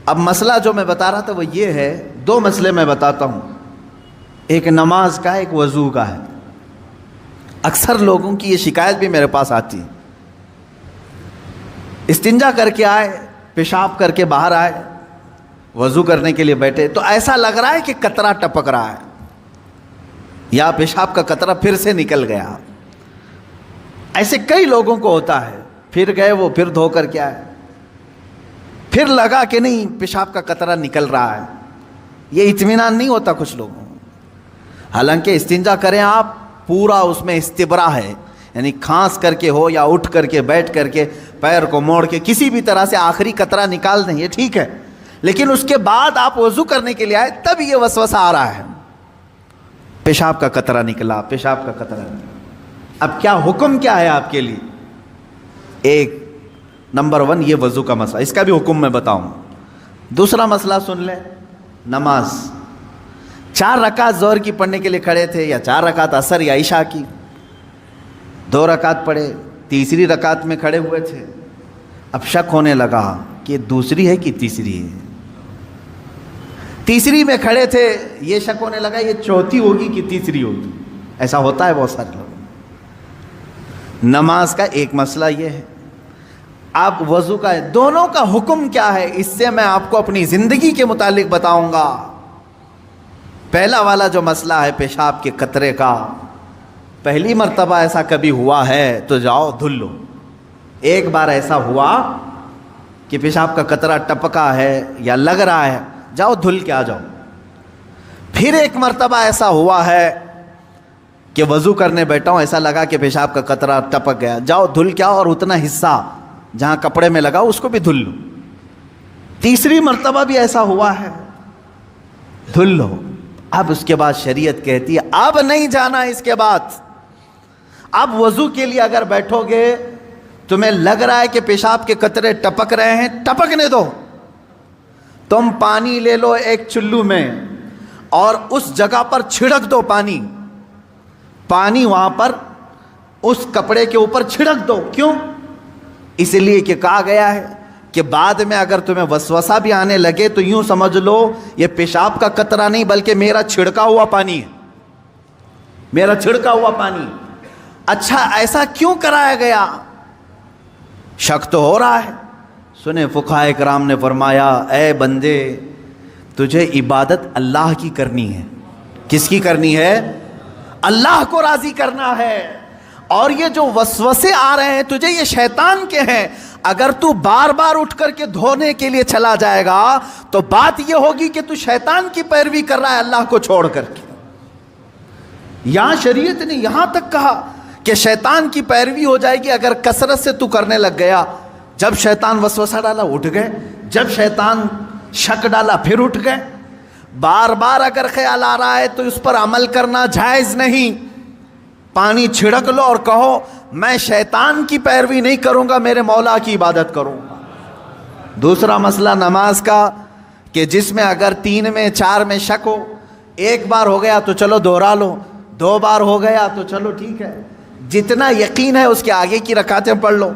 اب مسئلہ جو میں بتا رہا تھا وہ یہ ہے، دو مسئلے میں بتاتا ہوں، ایک نماز کا، ایک وضو کا ہے۔ اکثر لوگوں کی یہ شکایت بھی میرے پاس آتی ہے، استنجا کر کے آئے، پیشاب کر کے باہر آئے، وضو کرنے کے لیے بیٹھے تو ایسا لگ رہا ہے کہ قطرہ ٹپک رہا ہے یا پیشاب کا قطرہ پھر سے نکل گیا۔ ایسے کئی لوگوں کو ہوتا ہے، پھر گئے وہ، پھر دھو کر کے آئے، پھر لگا کہ نہیں پیشاب کا قطرہ نکل رہا ہے۔ یہ اطمینان نہیں ہوتا کچھ لوگوں، حالانکہ استنجا کریں آپ، پورا اس میں استبرا ہے، یعنی کھانس کر کے ہو یا اٹھ کر کے، بیٹھ کر کے، پیر کو موڑ کے، کسی بھی طرح سے آخری قطرہ نکال دیں، یہ ٹھیک ہے۔ لیکن اس کے بعد آپ وضو کرنے کے لیے آئے، تب یہ وسوسہ آ رہا ہے، پیشاب کا قطرہ نکلا، پیشاب کا قطرہ نکلا۔ اب کیا حکم کیا ہے آپ کے لیے؟ ایک نمبر 1 یہ وضو کا مسئلہ، اس کا بھی حکم میں بتاؤں۔ دوسرا مسئلہ سن لیں، نماز 4 رکعت ظہر کی پڑھنے کے لیے کھڑے تھے، یا 4 رکعت عصر یا عشاء کی، 2 رکعت پڑھے، تیسری رکعت میں کھڑے ہوئے تھے، اب شک ہونے لگا کہ دوسری ہے کہ تیسری ہے۔ تیسری میں کھڑے تھے، یہ شک ہونے لگا یہ چوتھی ہوگی کہ تیسری ہوگی۔ ایسا ہوتا ہے بہت سارے لوگ۔ نماز کا ایک مسئلہ یہ ہے، آپ وضو کا ہے، دونوں کا حکم کیا ہے اس سے میں آپ کو اپنی زندگی کے متعلق بتاؤں گا۔ پہلا والا جو مسئلہ ہے پیشاب کے قطرے کا، پہلی مرتبہ ایسا کبھی ہوا ہے تو جاؤ دھل لو۔ ایک بار ایسا ہوا کہ پیشاب کا قطرہ ٹپکا ہے یا لگ رہا ہے، جاؤ دھل کے آ جاؤ۔ پھر ایک مرتبہ ایسا ہوا ہے کہ وضو کرنے بیٹھا ہوں، ایسا لگا کہ پیشاب کا قطرہ ٹپک گیا، جاؤ دھل کے آؤ، اور اتنا حصہ جہاں کپڑے میں لگا اس کو بھی دھل لو۔ تیسری مرتبہ بھی ایسا ہوا ہے، دھل لو۔ اب اس کے بعد شریعت کہتی ہے اب نہیں جانا، اس کے بعد اب وضو کے لیے اگر بیٹھو گے، تمہیں لگ رہا ہے کہ پیشاب کے قطرے ٹپک رہے ہیں، ٹپکنے دو۔ تم پانی لے لو ایک چلو میں اور اس جگہ پر چھڑک دو، پانی وہاں پر اس کپڑے کے اوپر چھڑک دو۔ کیوں؟ اس لیے کہ کہا گیا ہے کہ بعد میں اگر تمہیں وسوسہ بھی آنے لگے تو یوں سمجھ لو یہ پیشاب کا قطرہ نہیں بلکہ میرا چھڑکا ہوا پانی ہے، میرا چھڑکا ہوا پانی۔ اچھا ایسا کیوں کرایا گیا؟ شک تو ہو رہا ہے۔ سنیں فقہائے کرام نے فرمایا اے بندے، تجھے عبادت اللہ کی کرنی ہے۔ کس کی کرنی ہے؟ اللہ کو راضی کرنا ہے۔ اور یہ جو وسوسے آ رہے ہیں تجھے، یہ شیطان کے ہیں۔ اگر تو بار بار اٹھ کر کے دھونے کے لیے چلا جائے گا تو بات یہ ہوگی کہ تو شیطان کی پیروی کر رہا ہے اللہ کو چھوڑ کر کے۔ یہاں شریعت نے یہاں تک کہا کہ شیطان کی پیروی ہو جائے گی اگر کثرت سے تو کرنے لگ گیا۔ جب شیطان وسوسہ ڈالا اٹھ گئے، جب شیطان شک ڈالا پھر اٹھ گئے۔ بار بار اگر خیال آ رہا ہے تو اس پر عمل کرنا جائز نہیں۔ پانی چھڑک لو اور کہو میں شیطان کی پیروی نہیں کروں گا، میرے مولا کی عبادت کروں گا۔ دوسرا مسئلہ نماز کا کہ جس میں اگر 3 میں 4 میں شک ہو، ایک بار ہو گیا تو چلو دوہرا لو، 2 بار ہو گیا تو چلو ٹھیک ہے، جتنا یقین ہے اس کے آگے کی رکعتیں پڑھ لو۔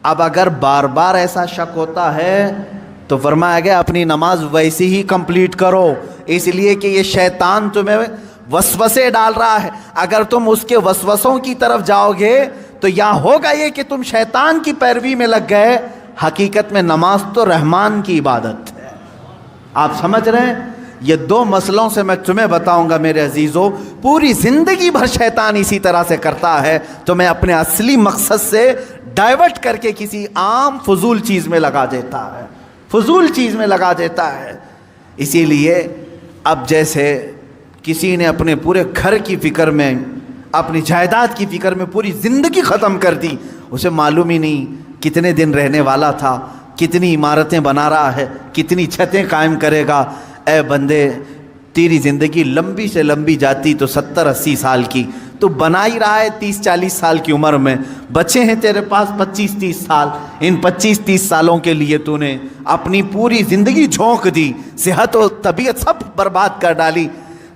اب اگر بار بار ایسا شک ہوتا ہے تو فرمایا گیا اپنی نماز ویسی ہی کمپلیٹ کرو، اس لیے کہ یہ شیطان تمہیں وسوسے ڈال رہا ہے۔ اگر تم اس کے وسوسوں کی طرف جاؤ گے تو یہاں ہوگا یہ کہ تم شیطان کی پیروی میں لگ گئے۔ حقیقت میں نماز تو رحمان کی عبادت ہے۔ آپ سمجھ رہے ہیں؟ یہ 2 مسئلوں سے میں تمہیں بتاؤں گا میرے عزیزو، پوری زندگی بھر شیطان اسی طرح سے کرتا ہے، تمہیں اپنے اصلی مقصد سے ڈائیورٹ کر کے کسی عام فضول چیز میں لگا دیتا ہے، فضول چیز میں لگا دیتا ہے۔ اسی لیے اب جیسے کسی نے اپنے پورے گھر کی فکر میں، اپنی جائیداد کی فکر میں پوری زندگی ختم کر دی، اسے معلوم ہی نہیں کتنے دن رہنے والا تھا، کتنی عمارتیں بنا رہا ہے، کتنی چھتیں قائم کرے گا۔ اے بندے، تیری زندگی لمبی سے لمبی جاتی تو 70-80 سال کی، تو بنا ہی رہا ہے 30-40 سال کی عمر میں، بچے ہیں تیرے پاس 25-30 سال، ان 25-30 سالوں کے لیے تو نے اپنی پوری زندگی جھونک دی، صحت و طبیعت سب برباد کر ڈالی۔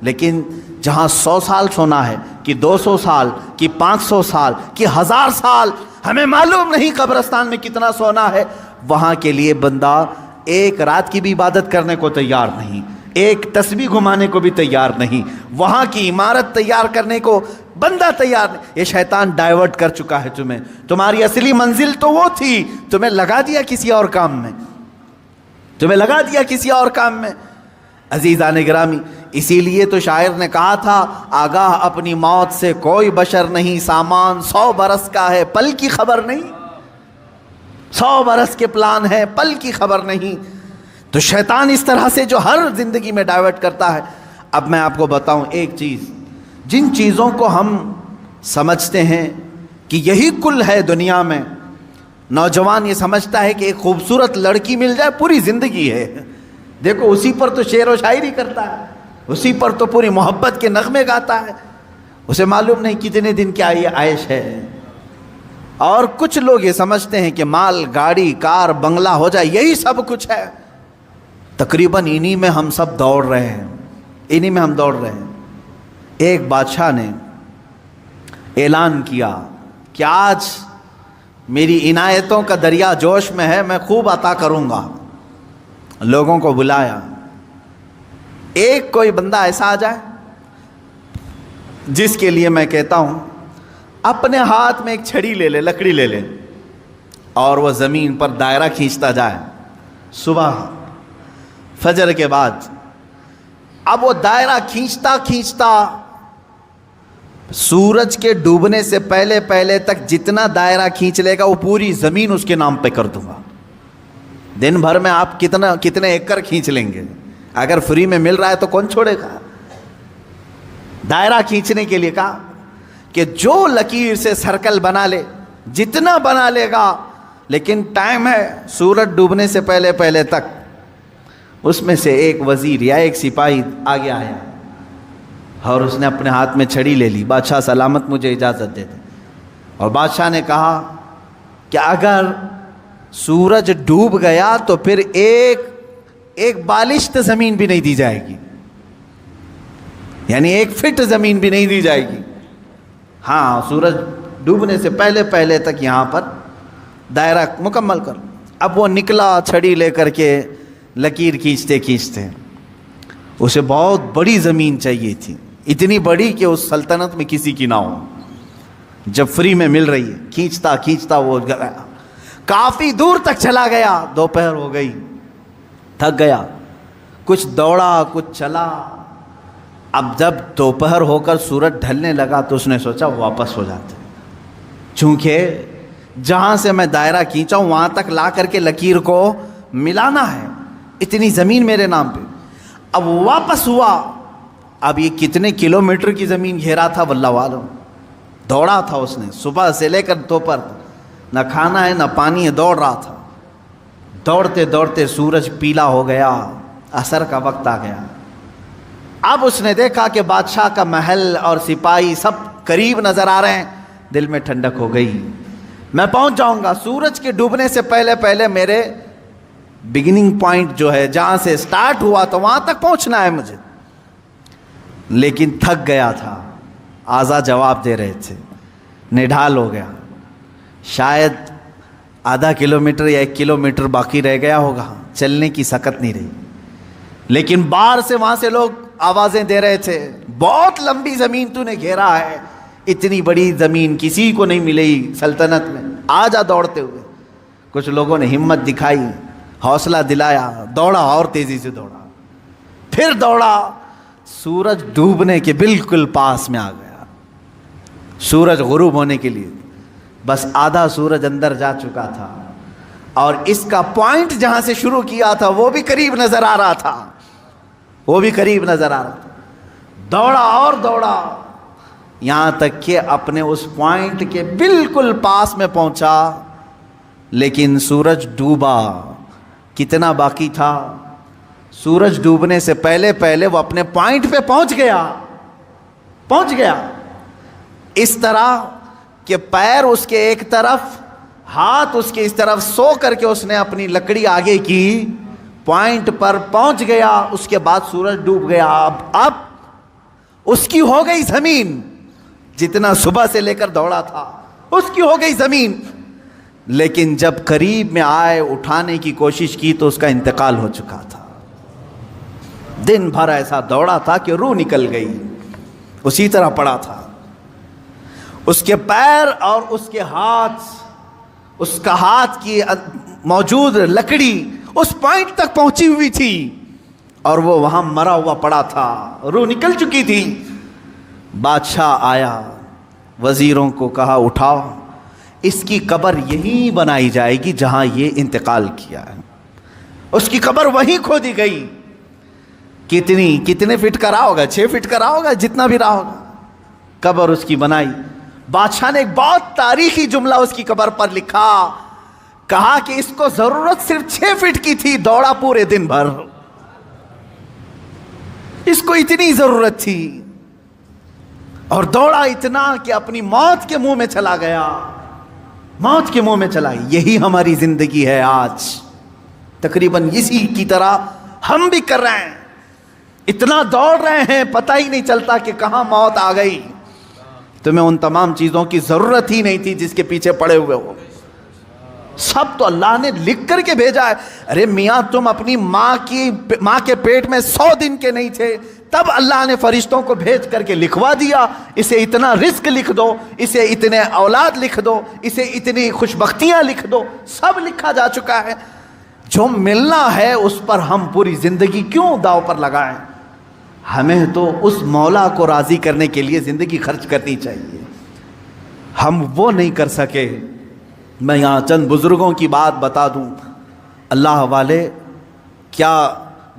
لیکن جہاں 100 سال سونا ہے کہ 200 سال کہ 500 سال کہ 1000 سال، ہمیں معلوم نہیں قبرستان میں کتنا سونا ہے، وہاں کے لیے بندہ ایک رات کی بھی عبادت کرنے کو تیار نہیں، ایک تسبیح گھمانے کو بھی تیار نہیں، وہاں کی عمارت تیار کرنے کو بندہ تیار نہیں۔ یہ شیطان ڈائیورٹ کر چکا ہے تمہیں، تمہاری اصلی منزل تو وہ تھی، تمہیں لگا دیا کسی اور کام میں، تمہیں لگا دیا کسی اور کام میں۔ عزیزان گرامی، اسی لیے تو شاعر نے کہا تھا، آگاہ اپنی موت سے کوئی بشر نہیں، سامان 100 برس کا ہے پل کی خبر نہیں، 100 برس کے پلان ہے پل کی خبر نہیں۔ تو شیطان اس طرح سے جو ہر زندگی میں ڈائیورٹ کرتا ہے۔ اب میں آپ کو بتاؤں ایک چیز، جن چیزوں کو ہم سمجھتے ہیں کہ یہی کل ہے دنیا میں، نوجوان یہ سمجھتا ہے کہ ایک خوبصورت لڑکی مل جائے پوری زندگی ہے، دیکھو اسی پر تو شعر و شاعری کرتا ہے، اسی پر تو پوری محبت کے نغمے گاتا ہے، اسے معلوم نہیں کتنے دن کیا یہ عائش ہے۔ اور کچھ لوگ یہ سمجھتے ہیں کہ مال، گاڑی، کار، بنگلہ ہو جائے یہی سب کچھ ہے۔ تقریباً انہی میں ہم سب دوڑ رہے ہیں، انہی میں ہم دوڑ رہے ہیں۔ ایک بادشاہ نے اعلان کیا کہ آج میری عنایتوں کا دریا جوش میں ہے، میں خوب عطا کروں گا۔ لوگوں کو بلایا، ایک کوئی بندہ ایسا آ جائے جس کے لیے میں کہتا ہوں اپنے ہاتھ میں ایک چھڑی لے لے، لکڑی لے لے، اور وہ زمین پر دائرہ کھینچتا جائے صبح فجر کے بعد۔ اب وہ دائرہ کھینچتا کھینچتا سورج کے ڈوبنے سے پہلے پہلے تک جتنا دائرہ کھینچ لے گا وہ پوری زمین اس کے نام پہ کر دوں گا۔ دن بھر میں آپ کتنے ایکڑ کھینچ لیں گے؟ اگر فری میں مل رہا ہے تو کون چھوڑے گا؟ دائرہ کھینچنے کے لیے کہا کہ جو لکیر سے سرکل بنا لے، جتنا بنا لے گا، لیکن ٹائم ہے سورج ڈوبنے سے پہلے پہلے تک۔ اس میں سے ایک وزیر یا ایک سپاہی آگے آیا اور اس نے اپنے ہاتھ میں چھڑی لے لی، بادشاہ سلامت مجھے اجازت دے دے۔ اور بادشاہ نے کہا کہ اگر سورج ڈوب گیا تو پھر ایک بالشت زمین بھی نہیں دی جائے گی، یعنی 1 فٹ زمین بھی نہیں دی جائے گی۔ ہاں، سورج ڈوبنے سے پہلے پہلے تک یہاں پر دائرہ مکمل کر۔ اب وہ نکلا چھڑی لے کر کے، لکیر کھینچتے کھینچتے، اسے بہت بڑی زمین چاہیے تھی، اتنی بڑی کہ اس سلطنت میں کسی کی نہ ہو، جب فری میں مل رہی ہے۔ کھینچتا کھینچتا وہ گیا، کافی دور تک چلا گیا، دوپہر ہو گئی، تھک گیا، کچھ دوڑا کچھ چلا۔ اب جب دوپہر ہو کر سورج ڈھلنے لگا تو اس نے سوچا واپس ہو جاتے، چونکہ جہاں سے میں دائرہ کھینچا ہوں وہاں تک لا کر کے لکیر کو ملانا ہے، اتنی زمین میرے نام پہ۔ اب واپس ہوا، اب یہ کتنے کلومیٹر کی زمین گھیرا تھا واللہ عالم، دوڑا تھا اس نے صبح سے لے کر دوپہر، نہ کھانا ہے نہ پانی ہے، دوڑ رہا تھا۔ دوڑتے دوڑتے سورج پیلا ہو گیا، عصر کا وقت آ گیا۔ اب اس نے دیکھا کہ بادشاہ کا محل اور سپاہی سب قریب نظر آ رہے ہیں، دل میں ٹھنڈک ہو گئی، میں پہنچ جاؤں گا۔ سورج کے ڈوبنے سے پہلے پہلے میرے بگننگ پوائنٹ جو ہے، جہاں سے سٹارٹ ہوا تو وہاں تک پہنچنا ہے مجھے، لیکن تھک گیا تھا، آزا جواب دے رہے تھے، نڈھال ہو گیا، شاید آدھا کلومیٹر یا 1 کلومیٹر باقی رہ گیا ہوگا، چلنے کی سکت نہیں رہی۔ لیکن باہر سے وہاں سے لوگ آوازیں دے رہے تھے، بہت لمبی زمین تو نے گھیرا ہے، اتنی بڑی زمین کسی کو نہیں ملی سلطنت میں، آ جا دوڑتے ہوئے۔ کچھ لوگوں نے ہمت دکھائی، حوصلہ دلایا، دوڑا اور تیزی سے دوڑا، پھر دوڑا، سورج ڈوبنے کے بالکل پاس میں آ گیا، سورج غروب ہونے کے لیے بس آدھا سورج اندر جا چکا تھا، اور اس کا پوائنٹ جہاں سے شروع کیا تھا وہ بھی قریب نظر آ رہا تھا، وہ بھی قریب نظر آ رہا تھا۔ دوڑا اور دوڑا، یہاں تک کہ اپنے اس پوائنٹ کے بالکل پاس میں پہنچا، لیکن سورج ڈوبا۔ کتنا باقی تھا؟ سورج ڈوبنے سے پہلے پہلے وہ اپنے پوائنٹ پہ پہنچ گیا، اس طرح کہ پیر اس کے ایک طرف، ہاتھ اس کے اس طرف، سو کر کے اس نے اپنی لکڑی آگے کی، پوائنٹ پر پہنچ گیا۔ اس کے بعد سورج ڈوب گیا۔ اب اس کی ہو گئی زمین، جتنا صبح سے لے کر دوڑا تھا اس کی ہو گئی زمین، لیکن جب قریب میں آئے اٹھانے کی کوشش کی تو اس کا انتقال ہو چکا تھا. دن بھر ایسا دوڑا تھا کہ روح نکل گئی، اسی طرح پڑا تھا. اس کے پیر اور اس کے ہاتھ، اس کا ہاتھ کی موجود لکڑی اس پوائنٹ تک پہنچی ہوئی تھی اور وہ وہاں مرا ہوا پڑا تھا، روح نکل چکی تھی. بادشاہ آیا، وزیروں کو کہا اٹھاؤ، اس کی قبر یہیں بنائی جائے گی جہاں یہ انتقال کیا ہے. اس کی قبر وہیں کھودی گئی. کتنے فٹ کا رہا ہوگا؟ 6 فٹ کا رہا ہوگا، جتنا بھی رہا ہوگا. قبر اس کی بنائی. بادشاہ نے ایک بہت تاریخی جملہ اس کی قبر پر لکھا، کہا کہ اس کو ضرورت صرف 6 فٹ کی تھی، دوڑا پورے دن بھر، اس کو اتنی ضرورت تھی اور دوڑا اتنا کہ اپنی موت کے منہ میں چلا گیا. موت کے منہ میں چلا. یہی ہماری زندگی ہے آج، تقریباً اسی کی طرح ہم بھی کر رہے ہیں. اتنا دوڑ رہے ہیں، پتہ ہی نہیں چلتا کہ کہاں موت آ گئی. تمہیں ان تمام چیزوں کی ضرورت ہی نہیں تھی جس کے پیچھے پڑے ہوئے ہو. سب تو اللہ نے لکھ کر کے بھیجا ہے. ارے میاں، تم اپنی ماں کے پیٹ میں 100 دن کے نہیں تھے، تب اللہ نے فرشتوں کو بھیج کر کے لکھوا دیا، اسے اتنا رزق لکھ دو، اسے اتنے اولاد لکھ دو، اسے اتنی خوشبختیاں لکھ دو. سب لکھا جا چکا ہے. جو ملنا ہے اس پر ہم پوری زندگی کیوں داؤ پر لگائیں؟ ہمیں تو اس مولا کو راضی کرنے کے لیے زندگی خرچ کرنی چاہیے. ہم وہ نہیں کر سکے. میں یہاں چند بزرگوں کی بات بتا دوں. اللہ والے کیا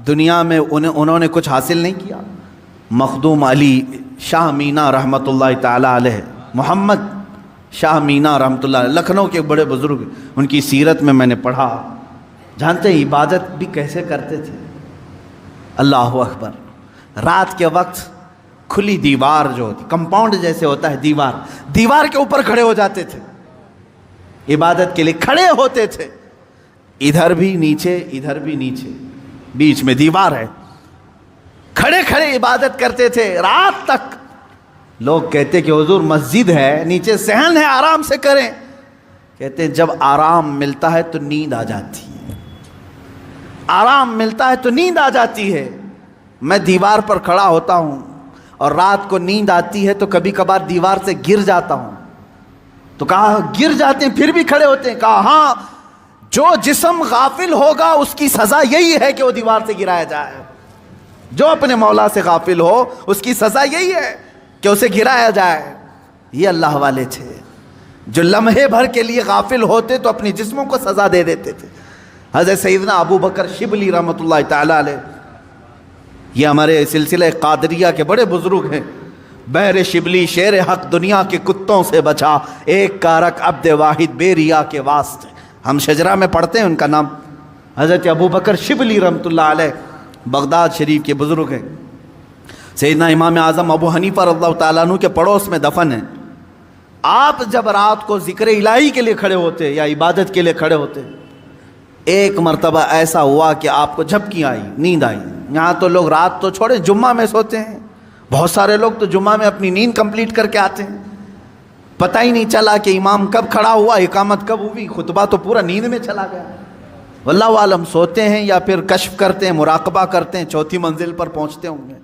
دنیا میں انہوں نے کچھ حاصل نہیں کیا؟ مخدوم علی شاہ مینا رحمۃ اللہ تعالی علیہ، محمد شاہ مینا رحمۃ اللہ علیہ، لکھنؤ کے بڑے بزرگ، ان کی سیرت میں نے پڑھا. جانتے ہیں عبادت بھی کیسے کرتے تھے؟ اللہ اکبر. رات کے وقت کھلی دیوار جو ہوتی، کمپاؤنڈ جیسے ہوتا ہے دیوار کے اوپر کھڑے ہو جاتے تھے، عبادت کے لیے کھڑے ہوتے تھے. ادھر بھی نیچے، ادھر بھی نیچے، بیچ میں دیوار ہے. کھڑے کھڑے عبادت کرتے تھے رات تک. لوگ کہتے کہ حضور مسجد ہے، نیچے صحن ہے، آرام سے کریں. کہتے جب آرام ملتا ہے تو نیند آ جاتی ہے، آرام ملتا ہے تو نیند آ جاتی ہے. میں دیوار پر کھڑا ہوتا ہوں اور رات کو نیند آتی ہے تو کبھی کبھار دیوار سے گر جاتا ہوں. تو کہا گر جاتے ہیں پھر بھی کھڑے ہوتے ہیں؟ کہا ہاں، جو جسم غافل ہوگا اس کی سزا یہی ہے کہ وہ دیوار سے گرایا جائے. جو اپنے مولا سے غافل ہو اس کی سزا یہی ہے کہ اسے گرایا جائے. یہ اللہ والے تھے جو لمحے بھر کے لیے غافل ہوتے تو اپنی جسموں کو سزا دے دیتے تھے. حضرت سیدنا ابو بکر شبلی رحمۃ اللہ تعالی علیہ، یہ ہمارے سلسلہ قادریہ کے بڑے بزرگ ہیں. بہر شبلی شیر حق دنیا کے کتوں سے بچا، ایک کارک عبد واحد بے ریا کے واسطے. ہم شجرہ میں پڑھتے ہیں ان کا نام. حضرت ابو بکر شبلی رحمۃ اللہ علیہ بغداد شریف کے بزرگ ہیں. سیدنا امام اعظم ابو حنیفہ رضی اللہ تعالیٰ عنہ کے پڑوس میں دفن ہیں. آپ جب رات کو ذکر الہی کے لیے کھڑے ہوتے یا عبادت کے لیے کھڑے ہوتے، ایک مرتبہ ایسا ہوا کہ آپ کو جھپکی آئی، نیند آئی. یہاں تو لوگ رات تو چھوڑے جمعہ میں سوتے ہیں، بہت سارے لوگ تو جمعہ میں اپنی نیند کمپلیٹ کر کے آتے ہیں. پتہ ہی نہیں چلا کہ امام کب کھڑا ہوا، اقامت کب ہوئی، خطبہ تو پورا نیند میں چلا گیا. واللہ عالم سوتے ہیں یا پھر کشف کرتے ہیں، مراقبہ کرتے ہیں، 4تھی منزل پر پہنچتے ہوں گے.